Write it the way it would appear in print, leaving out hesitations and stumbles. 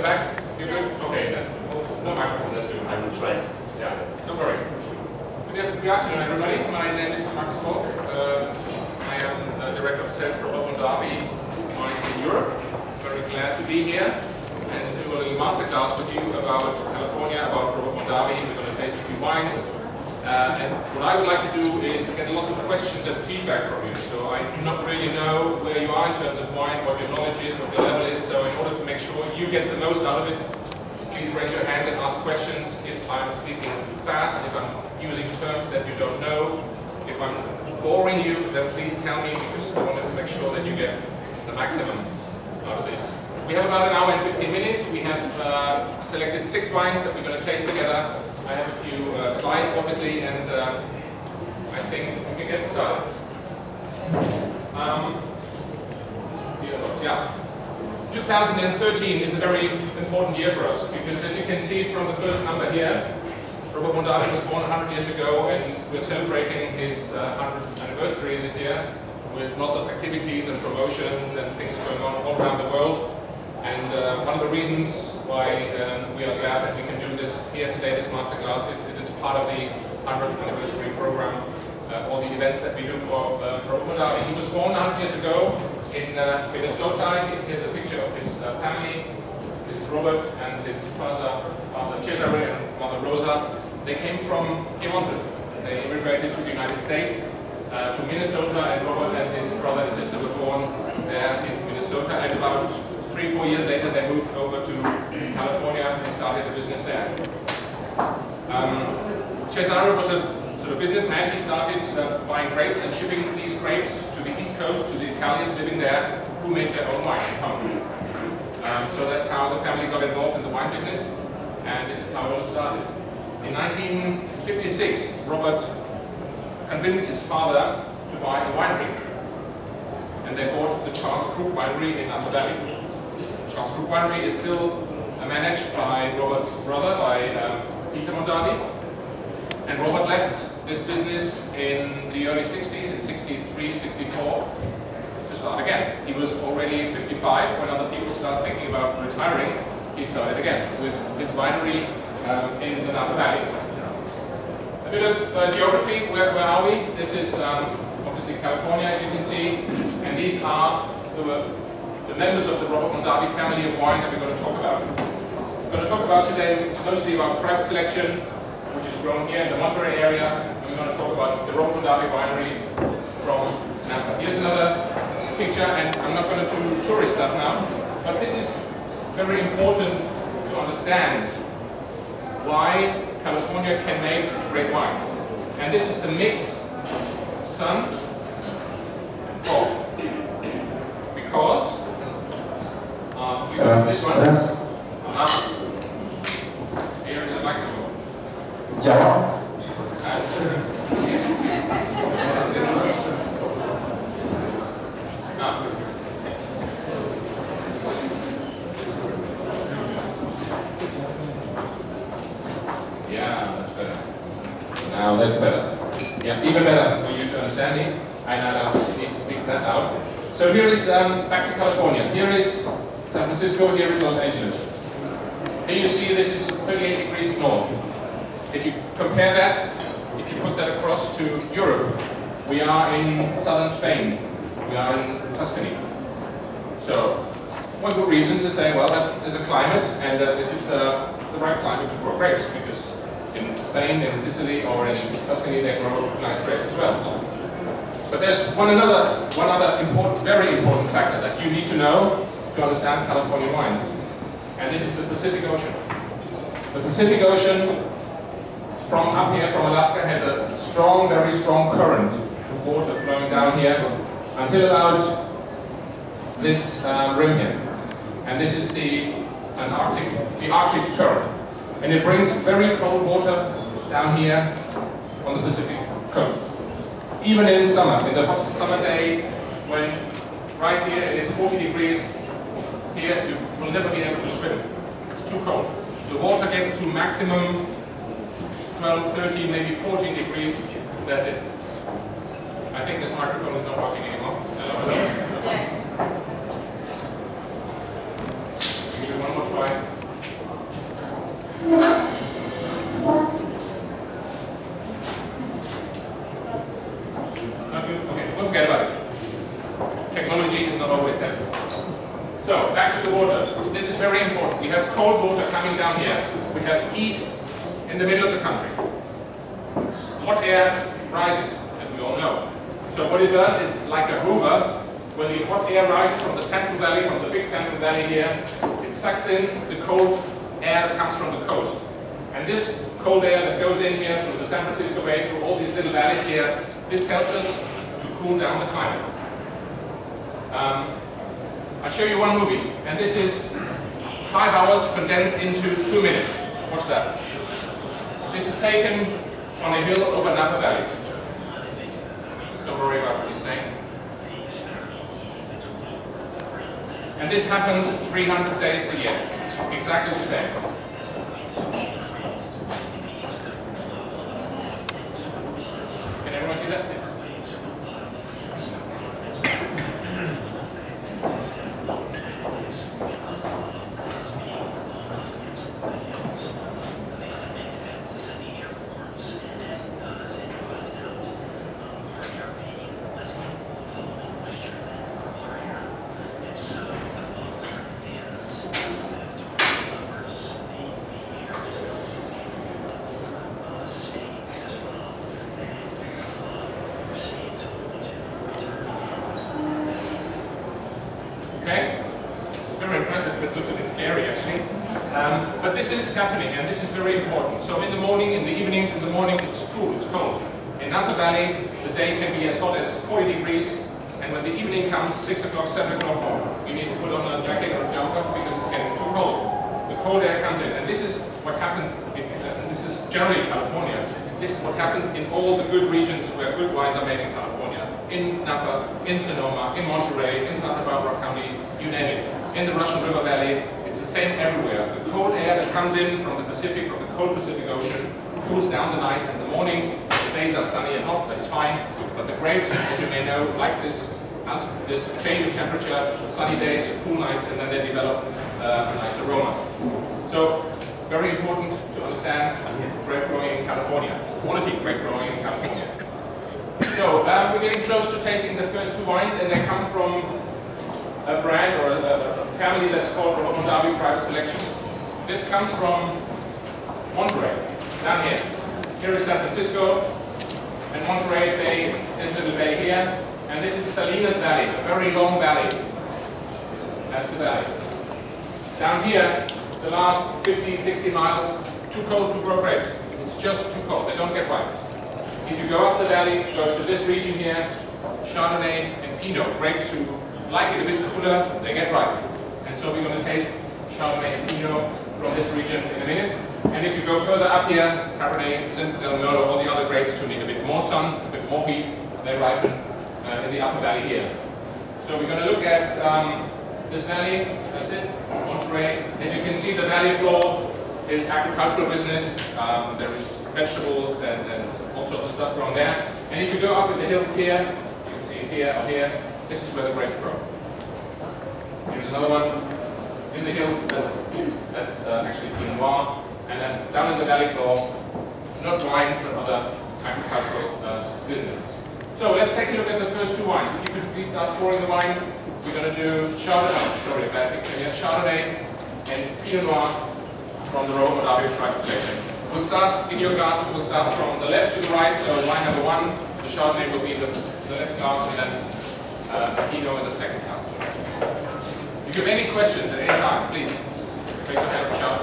the back? You're good? Okay, then. No microphone, that's good. I will try. Yeah, don't worry. Good afternoon, everybody. My name is Max Volk. I am the Director of Sales for Mondavi Wines in Europe. Very glad to be here and to do a little masterclass with you about California, about Mondavi. We're going to taste a few wines. And what I would like to do is get lots of questions and feedback from you. So I do not really know where you are in terms of wine, what your knowledge is, what your level is. So in order to make sure you get the most out of it, please raise your hand and ask questions. If I'm speaking too fast, if I'm using terms that you don't know, if I'm boring you, then please tell me, because I want to make sure that you get the maximum out of this. We have about an hour and 15 minutes. We have selected 6 wines that we're going to taste together. I have a few slides, obviously, and I think we can get started. Yeah. 2013 is a very important year for us, because as you can see from the first number here, Robert Mondavi was born 100 years ago, and we're celebrating his 100th anniversary this year with lots of activities and promotions and things going on all around the world. And one of the reasons why we are glad that we can do this here today, this masterclass, is it is part of the 100th anniversary program of all the events that we do for Robert Mondavi. He was born 100 years ago in Minnesota. Here's a picture of his family. This is Robert and his father Cesare and mother Rosa. They came from Piemonte. They immigrated to the United States, to Minnesota, and Robert and his brother and sister were born there in Minnesota. And about 3-4 years later, they moved over to California and started a business there. Cesare was a sort of businessman. He started buying grapes and shipping these grapes to the East Coast, to the Italians living there, who made their own wine in home. So that's how the family got involved in the wine business, and this is how it all started. In 1956, Robert convinced his father to buy a winery, and they bought the Charles Krug Winery in Napa Valley. Charles Krug Winery is still managed by Robert's brother, by Peter Mondavi, and Robert left this business in the early 60s, in 63, 64, to start again. He was already 55 when other people started thinking about retiring. He started again with his winery in the Napa Valley. A bit of geography, where are we? This is obviously California, as you can see, and these are the members of the Robert Mondavi family of wine that we're going to talk about. We're going to talk about today mostly about private selection, which is grown here in the Monterey area. We're going to talk about the Robert Mondavi winery from Napa. Here's another picture, and I'm not going to do tourist stuff now, but this is very important to understand why California can make great wines. And this is the mix of sun and fog. Because we got this one. Here is a microphone. Yeah. Yeah, that's better. Now that's better. Yeah, even better for you to understand me. I now need to speak that out. So here is back to California. Here is San Francisco. Here is Los Angeles. Here you see this is 38 degrees north. If you compare that, if you put that across to Europe, we are in southern Spain. We are in Tuscany. So one good reason to say, well, that is a climate, and this is the right climate to grow grapes, because in Spain, in Sicily, or in Tuscany, they grow nice grapes as well. But there's one other important, very important factor that you need to know to understand California wines, and this is the Pacific Ocean. The Pacific Ocean, from up here, from Alaska, has a strong, very strong current of water flowing down here until about this rim here, and this is the Arctic current, and it brings very cold water down here on the Pacific coast. Even in summer, in the hottest summer day, when right here it is 40 degrees, here you will never be able to swim. It's too cold. The water gets to maximum 12, 13, maybe 14 degrees. That's it. I think this microphone is not working anymore. Hello, hello. Okay. Give it one more try. why. Okay, we'll forget about it. Technology is not always helpful. So, back to the water. This is very important. We have cold water coming down here. We have heat in the middle of the country. Hot air rises, as we all know. So what it does is, like a hoover, when the hot air rises from the Central Valley, from the big Central Valley here, it sucks in the cold air that comes from the coast. And this cold air that goes in here through the San Francisco Bay, through all these little valleys here, this helps us to cool down the climate. I'll show you one movie, and this is 5 hours condensed into 2 minutes. Watch that. This is taken on a hill over Napa Valley. Don't worry about what he's saying. And this happens 300 days a year. Exactly the same. Can everyone see that? Okay? Very impressive, but it looks a bit scary actually. But this is happening, and this is very important. So in the morning, in the evenings, in the morning, it's cool, it's cold. In Napa Valley, the day can be as hot as 40 degrees, and when the evening comes, 6 o'clock, 7 o'clock, you need to put on a jacket or a jumper because it's getting too cold. The cold air comes in, and this is what happens, this is generally California. This is what happens in all the good regions where good wines are made in California. In Napa, in Sonoma, in Monterey, in Santa Barbara County, you name it. In the Russian River Valley, it's the same everywhere. The cold air that comes in from the Pacific, from the cold Pacific Ocean, cools down the nights and the mornings. The days are sunny and hot, that's fine. But the grapes, as you may know, like this change of temperature, sunny days, cool nights, and then they develop nice aromas. So, very important to understand grape growing in California, quality grape growing in California. So, we're getting close to tasting the first two wines, and they come from a brand or a family that's called Mondavi Private Selection. This comes from Monterey, down here. Here is San Francisco, and Monterey Bay is this little bay here, and this is Salinas Valley, a very long valley. That's the valley. Down here, the last 50, 60 miles, too cold to grow grapes. It's just too cold, they don't get ripe. If you go up the valley, go to this region here, Chardonnay and Pinot, grapes who like it a bit cooler, they get ripe. And so we're going to taste Chardonnay and Pinot from this region in a minute. And if you go further up here, Cabernet, Zinfandel, Merlot, all the other grapes who need a bit more sun, a bit more heat, they ripen in the upper valley here. So we're going to look at this valley, that's it, Monterey. As you can see, the valley floor is agricultural business. There is vegetables and all sorts of stuff growing there. And if you go up in the hills here, you can see it here or here, this is where the grapes grow. Here's another one in the hills, that's actually Pinot Noir. And then down in the valley floor, not wine, but other agricultural business. So let's take a look at the first two wines. If you could please start pouring the wine. We're going to do Chardonnay, sorry, a bad picture here, Chardonnay and Pinot Noir from the Mondavi Private Selection. We'll start in your glasses, we'll start from the left to the right, so wine number one, the Chardonnay will be in the left glass, and then Pinot in the second glass. If you have any questions at any time, please raise your hand or shout.